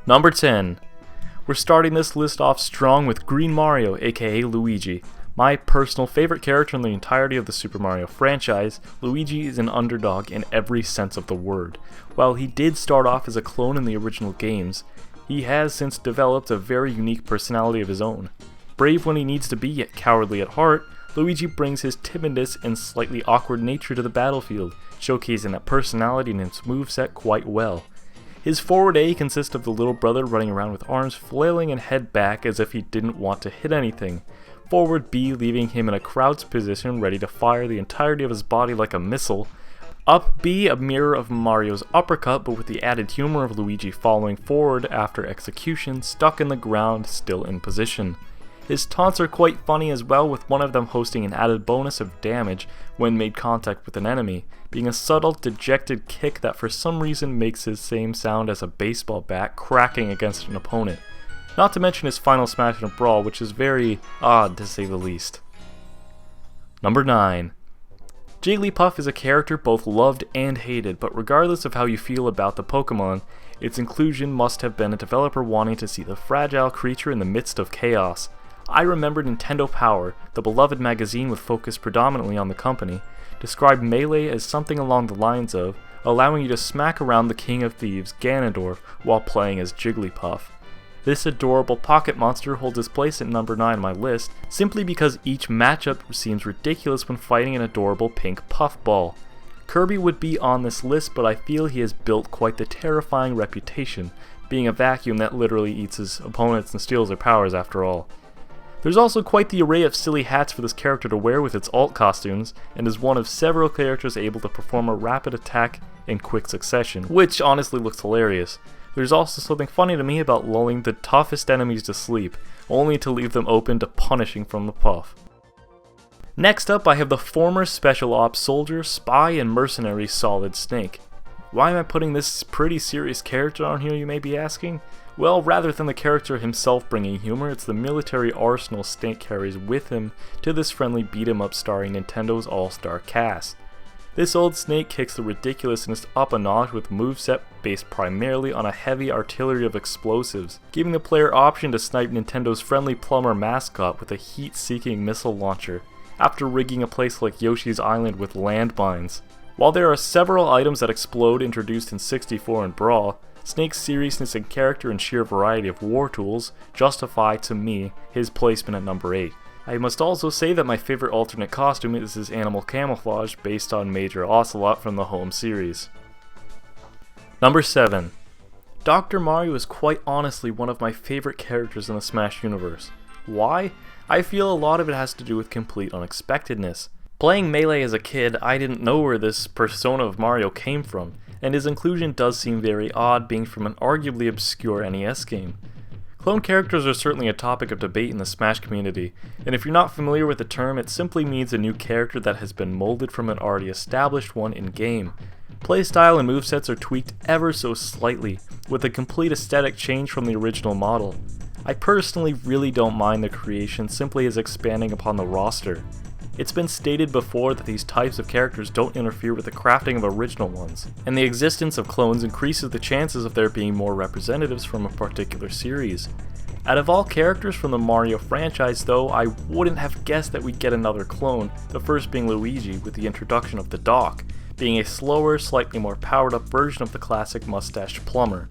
Number 10. We're starting this list off strong with Green Mario, aka Luigi. My personal favorite character in the entirety of the Super Mario franchise, Luigi is an underdog in every sense of the word. While he did start off as a clone in the original games, he has since developed a very unique personality of his own. Brave when he needs to be, yet cowardly at heart, Luigi brings his timidness and slightly awkward nature to the battlefield, showcasing that personality in his moveset quite well. His forward A consists of the little brother running around with arms flailing and head back as if he didn't want to hit anything. Forward B leaving him in a crouched position ready to fire the entirety of his body like a missile. Up B, a mirror of Mario's uppercut, but with the added humor of Luigi following forward after execution, stuck in the ground, still in position. His taunts are quite funny as well, with one of them hosting an added bonus of damage when made contact with an enemy, being a subtle, dejected kick that for some reason makes his same sound as a baseball bat cracking against an opponent. Not to mention his final smash in a brawl, which is very odd to say the least. Number 9. Jigglypuff is a character both loved and hated, but regardless of how you feel about the Pokemon, its inclusion must have been a developer wanting to see the fragile creature in the midst of chaos. I remember Nintendo Power, the beloved magazine with focus predominantly on the company, described Melee as something along the lines of allowing you to smack around the King of Thieves, Ganondorf, while playing as Jigglypuff. This adorable pocket monster holds its place at number 9 on my list, simply because each matchup seems ridiculous when fighting an adorable pink puffball. Kirby would be on this list, but I feel he has built quite the terrifying reputation, being a vacuum that literally eats his opponents and steals their powers after all. There's also quite the array of silly hats for this character to wear with its alt costumes, and is one of several characters able to perform a rapid attack in quick succession, which honestly looks hilarious. There's also something funny to me about lulling the toughest enemies to sleep, only to leave them open to punishing from the puff. Next up, I have the former Special Ops soldier, spy, and mercenary Solid Snake. Why am I putting this pretty serious character on here, you may be asking? Well, rather than the character himself bringing humor, it's the military arsenal Snake carries with him to this friendly beat-em-up starring Nintendo's all-star cast. This old Snake kicks the ridiculousness up a notch with moveset based primarily on a heavy artillery of explosives, giving the player option to snipe Nintendo's friendly plumber mascot with a heat-seeking missile launcher, after rigging a place like Yoshi's Island with landmines. While there are several items that explode introduced in 64 and Brawl, Snake's seriousness and character and sheer variety of war tools justify, to me, his placement at number 8. I must also say that my favorite alternate costume is his animal camouflage based on Major Ocelot from the home series. Number 7. Dr. Mario is quite honestly one of my favorite characters in the Smash universe. Why? I feel a lot of it has to do with complete unexpectedness. Playing Melee as a kid, I didn't know where this persona of Mario came from, and his inclusion does seem very odd, being from an arguably obscure NES game. Clone characters are certainly a topic of debate in the Smash community, and if you're not familiar with the term, it simply means a new character that has been molded from an already established one in-game. Playstyle and movesets are tweaked ever so slightly, with a complete aesthetic change from the original model. I personally really don't mind the creation simply as expanding upon the roster. It's been stated before that these types of characters don't interfere with the crafting of original ones, and the existence of clones increases the chances of there being more representatives from a particular series. Out of all characters from the Mario franchise though, I wouldn't have guessed that we'd get another clone, the first being Luigi with the introduction of the Doc, being a slower, slightly more powered up version of the classic mustached plumber.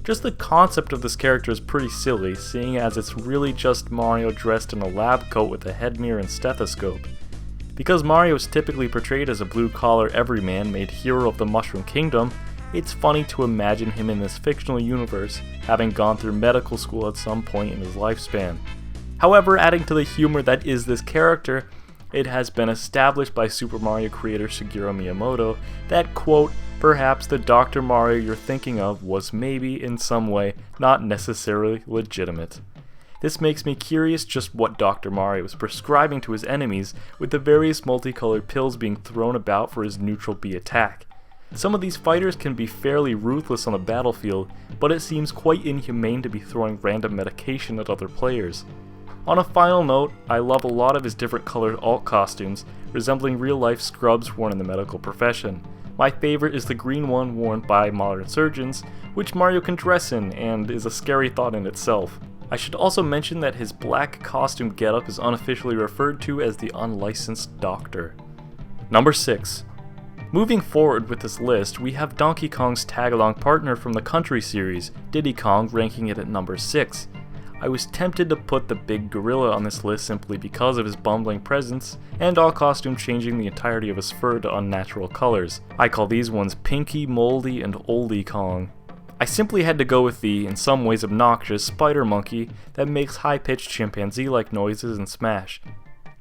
Just the concept of this character is pretty silly, seeing as it's really just Mario dressed in a lab coat with a head mirror and stethoscope. Because Mario is typically portrayed as a blue-collar everyman made hero of the Mushroom Kingdom, it's funny to imagine him in this fictional universe, having gone through medical school at some point in his lifespan. However, adding to the humor that is this character, it has been established by Super Mario creator Shigeru Miyamoto that, quote, perhaps the Dr. Mario you're thinking of was maybe, in some way, not necessarily legitimate. This makes me curious just what Dr. Mario is prescribing to his enemies with the various multicolored pills being thrown about for his neutral B attack. Some of these fighters can be fairly ruthless on the battlefield, but it seems quite inhumane to be throwing random medication at other players. On a final note, I love a lot of his different colored alt costumes, resembling real-life scrubs worn in the medical profession. My favorite is the green one worn by modern surgeons, which Mario can dress in and is a scary thought in itself. I should also mention that his black costume getup is unofficially referred to as the unlicensed doctor. Number 6. Moving forward with this list, we have Donkey Kong's tag-along partner from the Country series, Diddy Kong, ranking it at number 6. I was tempted to put the big gorilla on this list simply because of his bumbling presence, and all costume changing the entirety of his fur to unnatural colors. I call these ones Pinky, Moldy, and Oldie Kong. I simply had to go with the, in some ways obnoxious, spider monkey that makes high-pitched chimpanzee-like noises in Smash.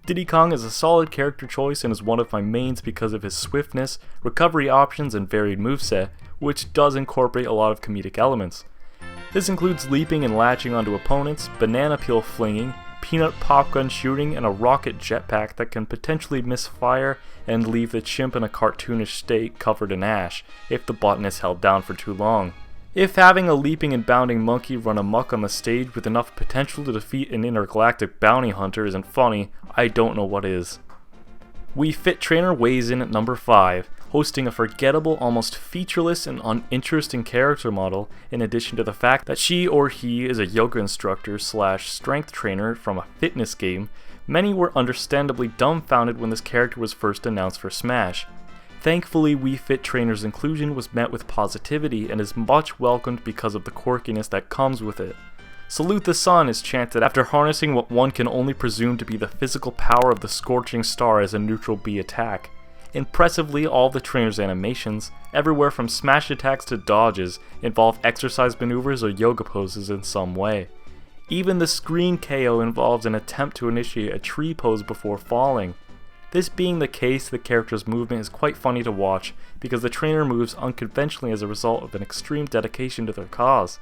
Diddy Kong is a solid character choice and is one of my mains because of his swiftness, recovery options, and varied moveset, which does incorporate a lot of comedic elements. This includes leaping and latching onto opponents, banana peel flinging, peanut popgun shooting, and a rocket jetpack that can potentially misfire and leave the chimp in a cartoonish state covered in ash if the button is held down for too long. If having a leaping and bounding monkey run amok on the stage with enough potential to defeat an intergalactic bounty hunter isn't funny, I don't know what is. Wii Fit Trainer weighs in at number 5, hosting a forgettable, almost featureless and uninteresting character model, in addition to the fact that she or he is a yoga instructor / strength trainer from a fitness game. Many were understandably dumbfounded when this character was first announced for Smash. Thankfully, Wii Fit Trainer's inclusion was met with positivity and is much welcomed because of the quirkiness that comes with it. Salute the Sun is chanted after harnessing what one can only presume to be the physical power of the Scorching Star as a neutral B attack. Impressively, all the trainer's animations, everywhere from smash attacks to dodges, involve exercise maneuvers or yoga poses in some way. Even the screen KO involves an attempt to initiate a tree pose before falling. This being the case, the character's movement is quite funny to watch because the trainer moves unconventionally as a result of an extreme dedication to their cause.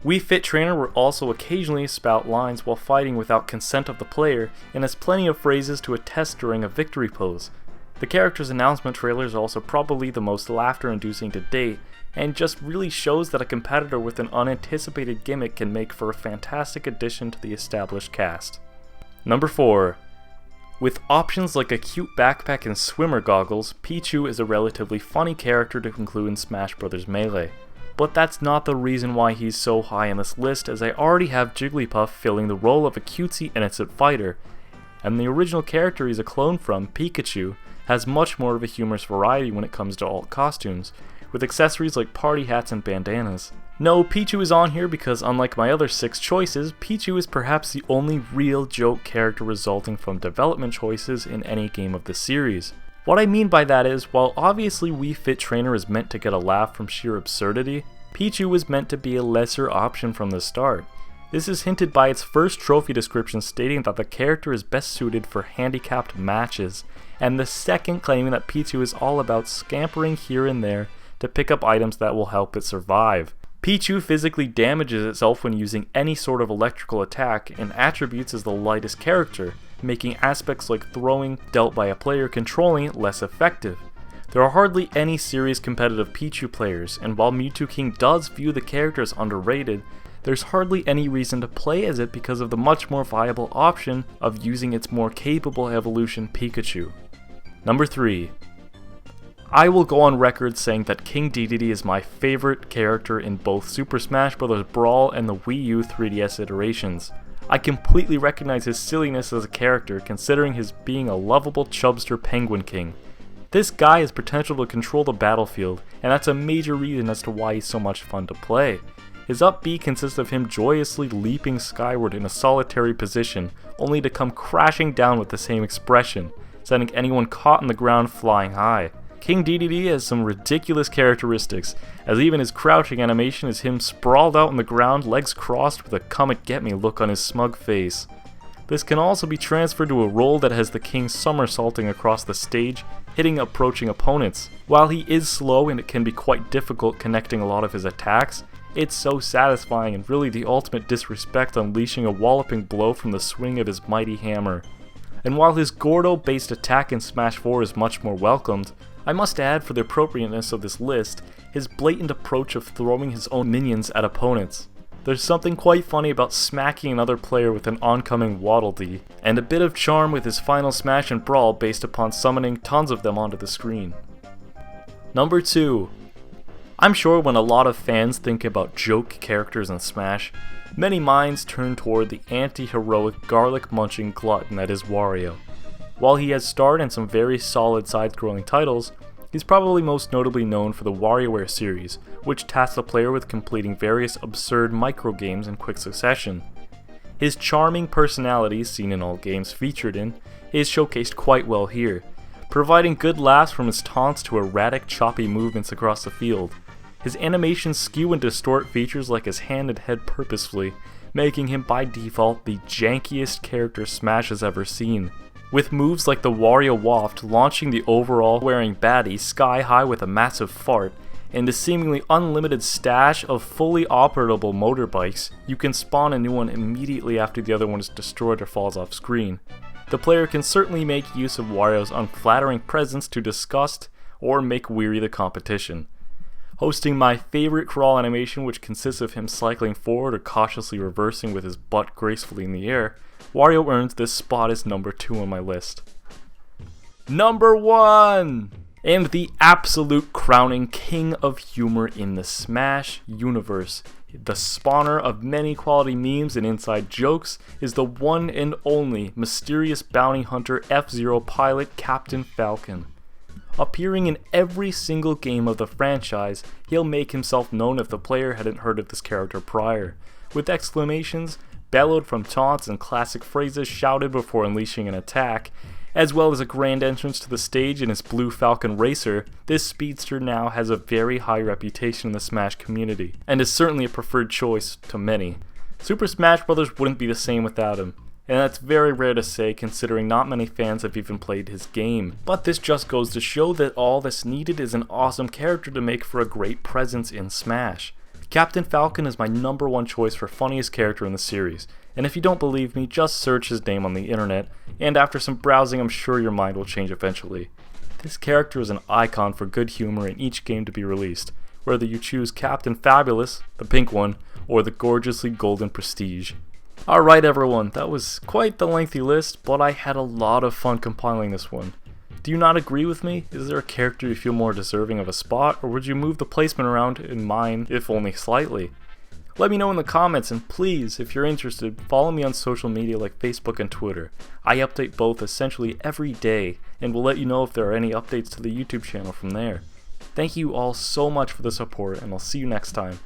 Wii Fit Trainer will also occasionally spout lines while fighting without consent of the player and has plenty of phrases to attest during a victory pose. The character's announcement trailer is also probably the most laughter-inducing to date, and just really shows that a competitor with an unanticipated gimmick can make for a fantastic addition to the established cast. Number 4. With options like a cute backpack and swimmer goggles, Pichu is a relatively funny character to include in Smash Bros. Melee. But that's not the reason why he's so high on this list, as I already have Jigglypuff filling the role of a cutesy innocent fighter, and the original character he's a clone from, Pikachu, has much more of a humorous variety when it comes to alt costumes, with accessories like party hats and bandanas. No, Pichu is on here because unlike my other 6 choices, Pichu is perhaps the only real joke character resulting from development choices in any game of the series. What I mean by that is, while obviously Wii Fit Trainer is meant to get a laugh from sheer absurdity, Pichu was meant to be a lesser option from the start. This is hinted by its first trophy description stating that the character is best suited for handicapped matches, and the second claiming that Pichu is all about scampering here and there to pick up items that will help it survive. Pichu physically damages itself when using any sort of electrical attack and attributes as the lightest character, making aspects like throwing dealt by a player controlling it less effective. There are hardly any serious competitive Pichu players, and while Mewtwo King does view the character as underrated, there's hardly any reason to play as it because of the much more viable option of using its more capable evolution Pikachu. Number 3. I will go on record saying that King Dedede is my favorite character in both Super Smash Bros. Brawl and the Wii U 3DS iterations. I completely recognize his silliness as a character considering his being a lovable chubster Penguin King. This guy has potential to control the battlefield, and that's a major reason as to why he's so much fun to play. His up B consists of him joyously leaping skyward in a solitary position, only to come crashing down with the same expression, sending anyone caught on the ground flying high. King Dedede has some ridiculous characteristics, as even his crouching animation is him sprawled out on the ground, legs crossed with a come and get me look on his smug face. This can also be transferred to a role that has the king somersaulting across the stage, hitting approaching opponents. While he is slow and it can be quite difficult connecting a lot of his attacks, it's so satisfying and really the ultimate disrespect unleashing a walloping blow from the swing of his mighty hammer. And while his Gordo-based attack in Smash 4 is much more welcomed, I must add, for the appropriateness of this list, his blatant approach of throwing his own minions at opponents. There's something quite funny about smacking another player with an oncoming Waddle Dee, and a bit of charm with his final Smash and Brawl based upon summoning tons of them onto the screen. Number 2. I'm sure when a lot of fans think about joke characters in Smash, many minds turn toward the anti-heroic garlic-munching glutton that is Wario. While he has starred in some very solid side-scrolling titles, he's probably most notably known for the WarioWare series, which tasks the player with completing various absurd microgames in quick succession. His charming personality, seen in all games featured in, is showcased quite well here, providing good laughs from his taunts to erratic, choppy movements across the field. His animations skew and distort features like his hand and head purposefully, making him by default the jankiest character Smash has ever seen. With moves like the Wario Waft launching the overall wearing baddie sky high with a massive fart, and the seemingly unlimited stash of fully operable motorbikes, you can spawn a new one immediately after the other one is destroyed or falls off screen. The player can certainly make use of Wario's unflattering presence to disgust or make weary the competition. Hosting my favorite crawl animation, which consists of him cycling forward or cautiously reversing with his butt gracefully in the air, Wario earns this spot as number 2 on my list. Number 1! And the absolute crowning king of humor in the Smash universe, the spawner of many quality memes and inside jokes, is the one and only mysterious bounty hunter F-Zero pilot Captain Falcon. Appearing in every single game of the franchise, he'll make himself known if the player hadn't heard of this character prior, with exclamations bellowed from taunts and classic phrases shouted before unleashing an attack. As well as a grand entrance to the stage in his Blue Falcon Racer, this speedster now has a very high reputation in the Smash community, and is certainly a preferred choice to many. Super Smash Bros. Wouldn't be the same without him, and that's very rare to say considering not many fans have even played his game. But this just goes to show that all that's needed is an awesome character to make for a great presence in Smash. Captain Falcon is my number 1 choice for funniest character in the series, and if you don't believe me, just search his name on the internet, and after some browsing I'm sure your mind will change eventually. This character is an icon for good humor in each game to be released, whether you choose Captain Fabulous, the pink one, or the gorgeously golden Prestige. Alright everyone, that was quite the lengthy list, but I had a lot of fun compiling this one. Do you not agree with me? Is there a character you feel more deserving of a spot, or would you move the placement around in mine, if only slightly? Let me know in the comments, and please, if you're interested, follow me on social media like Facebook and Twitter. I update both essentially every day, and will let you know if there are any updates to the YouTube channel from there. Thank you all so much for the support, and I'll see you next time.